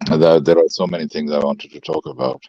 There are so many things I wanted to talk about.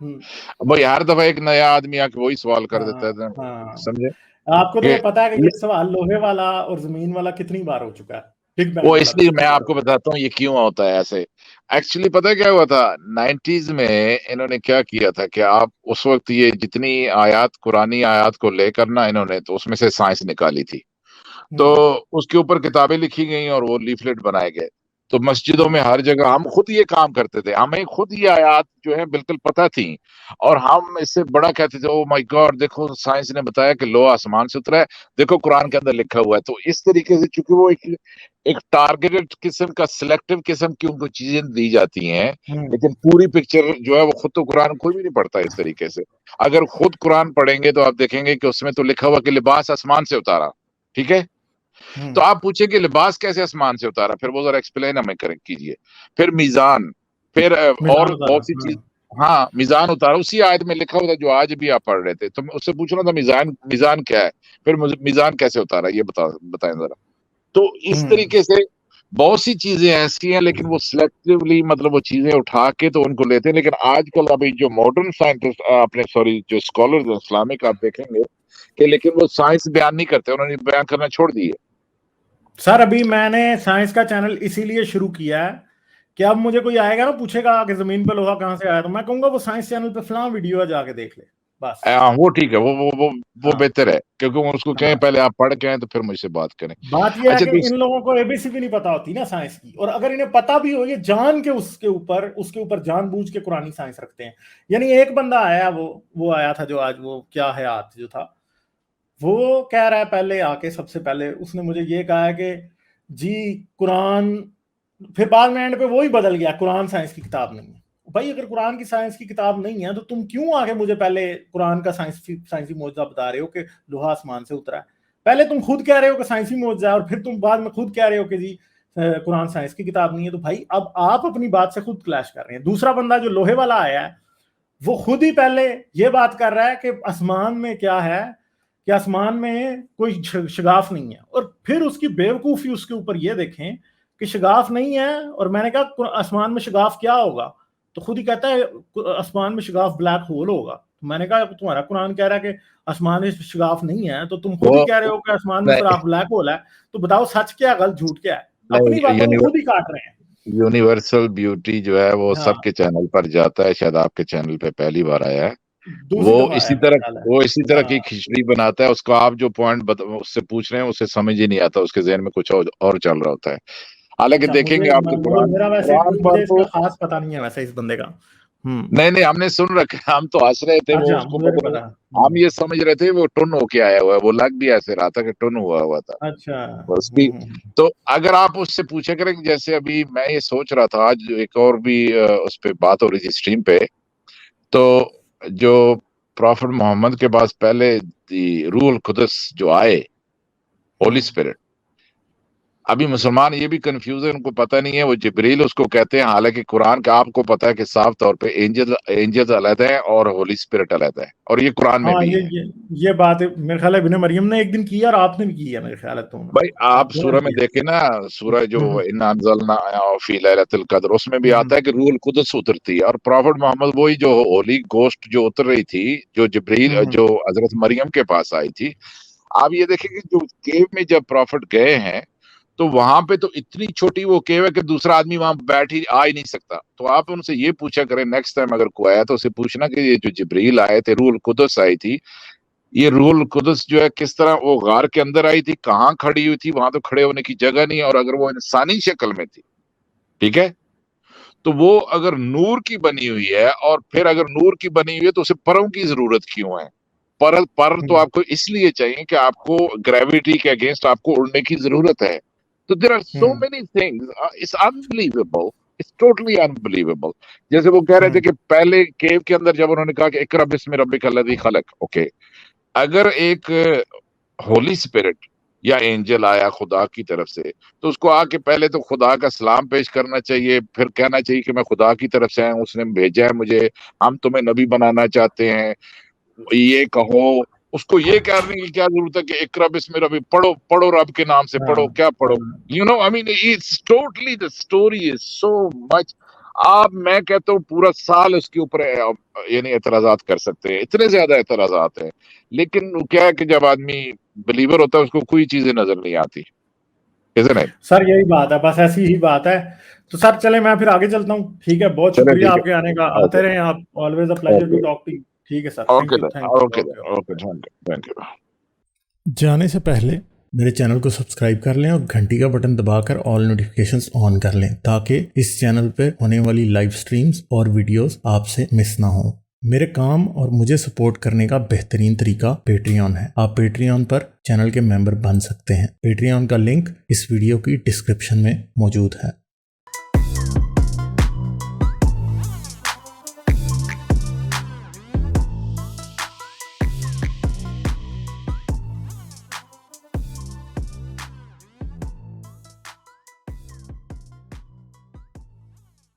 بھائی ہر دفعہ ایک نیا آدمی آ کے وہی سوال کر دیتا ہے ہاں سمجھے آپ کو تو کہ یہ پتا ہے کہ یہ سوال لوہے والا اور زمین والا کتنی بار ہو چکا ہے، بگ وہ بینگ والا اس بھی لیے میں کتنی آپ بار کو ہو بتاتا ہوں یہ کیوں ہوتا ہے ایسے. ایکچولی پتہ ہے کیا ہوا تھا 90s میں انہوں نے کیا کیا تھا کہ آپ اس وقت یہ جتنی آیات قرآنی آیات کو لے کر نا انہوں نے تو اس میں سے سائنس نکالی تھی تو اس کے اوپر کتابیں لکھی گئیں اور وہ لیفلیٹ بنائے گئے. تو مسجدوں میں ہر جگہ ہم خود یہ کام کرتے تھے, ہمیں خود یہ آیات جو ہے بالکل پتہ تھیں اور ہم اس سے بڑا کہتے تھے او مائی گاڈ دیکھو سائنس نے بتایا کہ لوہا آسمان سے اترا ہے, دیکھو قرآن کے اندر لکھا ہوا ہے. تو اس طریقے سے چونکہ وہ ایک ٹارگیٹڈ قسم کا سلیکٹو قسم کی ان کو چیزیں دی جاتی ہیں, لیکن پوری پکچر جو ہے وہ خود تو قرآن کوئی بھی نہیں پڑھتا اس طریقے سے. اگر خود قرآن پڑھیں گے تو آپ دیکھیں گے کہ اس میں تو لکھا ہوا کہ لباس آسمان سے اتارا, ٹھیک ہے. تو آپ پوچھیں کہ لباس کیسے آسمان سے اتارا, پھر وہ ذرا ایکسپلین ہمیں کیجئے. پھر میزان, پھر اور بہت سی چیز, ہاں میزان اتارا اسی آیت میں لکھا ہوا تھا جو آج بھی آپ پڑھ رہے تھے. تو میں اس سے پوچھ رہا تھا میزان کیا ہے, پھر میزان کیسے اتارا یہ بتائیں ذرا. تو اس طریقے سے بہت سی چیزیں ایسی ہیں لیکن وہ سلیکٹیولی مطلب وہ چیزیں اٹھا کے تو ان کو لیتے ہیں. لیکن آج کل ابھی جو ماڈرن سائنٹسٹ اپنے جو اسکالرز اسلامک آپ دیکھیں گے کہ لیکن وہ سائنس بیان نہیں کرتے, انہوں نے بیان کرنا چھوڑ دیے. سر ابھی میں نے سائنس کا چینل اسی لیے شروع کیا ہے کہ اب مجھے کوئی آئے گا نا پوچھے گا کہ زمین پہ لوہا کہاں سے آیا, تو میں کہوں گا وہ سائنس چینل پہ فلاں ویڈیو ہے جا کے دیکھ لے بس. وہ ٹھیک ہے, وہ بہتر ہے کیونکہ اس کو کہیں پہلے آپ پڑھ کے ہیں تو پھر مجھ سے بات کریں. بات یہ ہے اچھا کہ ان لوگوں کو اے بی سی بھی نہیں پتا ہوتی نا سائنس کی, اور اگر انہیں پتا بھی ہو یہ جان کے اس کے اوپر جان بوجھ کے قرآنی سائنس رکھتے ہیں. یعنی ایک بندہ آیا وہ آیا تھا جو آج وہ کیا حیات جو تھا, وہ کہہ رہا ہے پہلے آ کے سب سے پہلے اس نے مجھے یہ کہا ہے کہ جی قرآن, پھر بعد میں اینڈ پہ وہی بدل گیا قرآن سائنس کی کتاب نہیں ہے. بھائی اگر قرآن کی سائنس کی کتاب نہیں ہے تو تم کیوں آگے مجھے پہلے قرآن کا سائنسی معجزہ بتا رہے ہو کہ لوہا آسمان سے اترا ہے. پہلے تم خود کہہ رہے ہو کہ سائنسی معجزہ ہے اور پھر تم بعد میں خود کہہ رہے ہو کہ جی قرآن سائنس کی کتاب نہیں ہے. تو بھائی اب آپ اپنی بات سے خود کلیش کر رہے ہیں. دوسرا بندہ جو لوہے والا آیا ہے وہ خود ہی پہلے یہ بات کر رہا ہے کہ آسمان میں کیا ہے کہ آسمان میں کوئی شگاف نہیں ہے, اور پھر اس کی بیوقوفی اس کے اوپر یہ دیکھیں کہ شگاف نہیں ہے. اور میں نے کہا آسمان میں شگاف کیا ہوگا, تو خود ہی کہتا ہے آسمان میں شگاف بلیک ہول ہوگا. میں نے کہا تمہارا قرآن کہہ رہا ہے کہ آسمان میں شگاف نہیں ہے, تو تم خود ہی کہہ رہے ہو کہ آسمان میں سراف بلیک ہول ہے. تو بتاؤ سچ کیا غلط جھوٹ کیا ہے, اپنی باتوں کو خود ہی کاٹ رہے ہیں. یونیورسل بیوٹی جو ہے وہ سب کے چینل پر جاتا ہے, شاید آپ کے چینل پہ پہلی بار آیا ہے. دوسری دفعہ آیا میرا خیال ہے. وہ اسی طرح کی کھچڑی بناتا ہے. اس کو آپ جو پوائنٹ اس سے پوچھ رہے ہیں اسے سمجھ ہی نہیں آتا, اس کے ذہن میں کچھ اور چل رہا ہوتا ہے. حالانکہ دیکھیں گے آپ کو مجھے اس کا خاص پتہ نہیں ہے ویسے اس بندے کا. نہیں ہم نے سن رکھا, ہم تو ہنس رہے تھے, وہ اس کو ہم یہ سمجھ رہے تھے وہ ٹن ہو کے آیا ہوا ہے, وہ لگ بھی ایسے رہا تھا کہ ٹن ہوا تھا. بس بھی تو اگر آپ اس سے پوچھے کریں جیسے ابھی میں یہ سوچ رہا تھا آج ایک اور بھی اس پہ بات ہو رہی تھی اسٹریم پہ, تو جو پروفٹ محمد کے پاس پہلے روح القدس جو آئے ہولی اسپرٹ, ابھی مسلمان یہ بھی کنفیوز ہے, ان کو پتہ نہیں ہے وہ جبریل اس کو کہتے ہیں, حالانکہ قرآن کا آپ کو پتہ ہے کہ صاف طور پہ اینجلز علیحدہ ہیں اور ہولی اسپرٹ علیحدہ ہے, اور یہ قرآن میں بھی ہے. یہ بات میرے خیال ہے ابن مریم نے ایک دن کی اور آپ نے بھی کی ہے میرے خیال ہے. بھائی آپ سورہ میں دیکھیں نا, سورہ جو انا انزلنا فی لیلۃ القدر, اس میں بھی آتا ہے کہ روح القدس اترتی ہے, اور پروفٹ محمد وہی جو ہولی گوسٹ جو اتر رہی تھی جو جبریل جو حضرت مریم کے پاس آئی تھی. آپ یہ دیکھیں کہ جو کیو میں جب پروفٹ گئے ہیں تو وہاں پہ تو اتنی چھوٹی وہ کیو ہے کہ دوسرا آدمی وہاں بیٹھ ہی آ ہی نہیں سکتا. تو آپ ان سے یہ پوچھا کریں نیکسٹ ٹائم اگر کوئی آیا تو اسے پوچھنا کہ یہ جو جبریل آئے تھے, روح القدس آئی تھی, یہ روح القدس جو ہے کس طرح وہ غار کے اندر آئی تھی, کہاں کھڑی ہوئی تھی, وہاں تو کھڑے ہونے کی جگہ نہیں, اور اگر وہ انسانی شکل میں تھی, ٹھیک ہے, تو وہ اگر نور کی بنی ہوئی ہے, اور پھر اگر نور کی بنی ہوئی ہے تو اسے پروں کی ضرورت کیوں ہے؟ پر تو آپ کو اس لیے چاہیے کہ آپ کو گریویٹی کے اگینسٹ آپ کو اڑنے کی ضرورت ہے. تو there are so many things, it's unbelievable, it's totally unbelievable. جیسے وہ کہہ رہے تھے کہ پہلے کیو کے اندر جب انہوں نے کہا کہ اقرا بسم ربک الذی خلق, اوکے, اگر ایک ہولی اسپرٹ یا اینجل آیا خدا کی طرف سے تو اس کو آ کے پہلے تو خدا کا سلام پیش کرنا چاہیے, پھر کہنا چاہیے کہ میں خدا کی طرف سے ہوں, اس نے بھیجا ہے مجھے, ہم تمہیں نبی بنانا چاہتے ہیں, یہ کہو. اس کو یہ کرنے کی کیا ضرورت ہے کہ اقرا بسم ربک, پڑھو رب کے نام سے پڑھو, کیا پڑھو, you know, I mean it's totally, the story is so much. آپ میں کہتا ہوں پورا سال اس کے اوپر یعنی اعتراضات کر سکتے ہیں، اتنے زیادہ اعتراضات ہیں، لیکن وہ کیا ہے کہ جب آدمی بلیور ہوتا ہے اس کو کوئی چیزیں نظر نہیں آتی. سر یہی بات ہے، بس ایسی ہی بات ہے. تو سر چلے میں پھر آگے چلتا ہوں. ٹھیک ہے، بہت شکریہ آپ کے آنے کا. آتے رہیں آپ. Always a pleasure to talk to you. ٹھیک ہے سر، تھینک یو. جانے سے پہلے میرے چینل کو سبسکرائب کر لیں اور گھنٹی کا بٹن دبا کر آل نوٹیفیکیشنز آن کر لیں تاکہ اس چینل پہ ہونے والی لائیو سٹریمز اور ویڈیوز آپ سے مس نہ ہوں. میرے کام اور مجھے سپورٹ کرنے کا بہترین طریقہ پیٹریون ہے. آپ پیٹریون پر چینل کے ممبر بن سکتے ہیں. پیٹریون کا لنک اس ویڈیو کی ڈسکرپشن میں موجود ہے.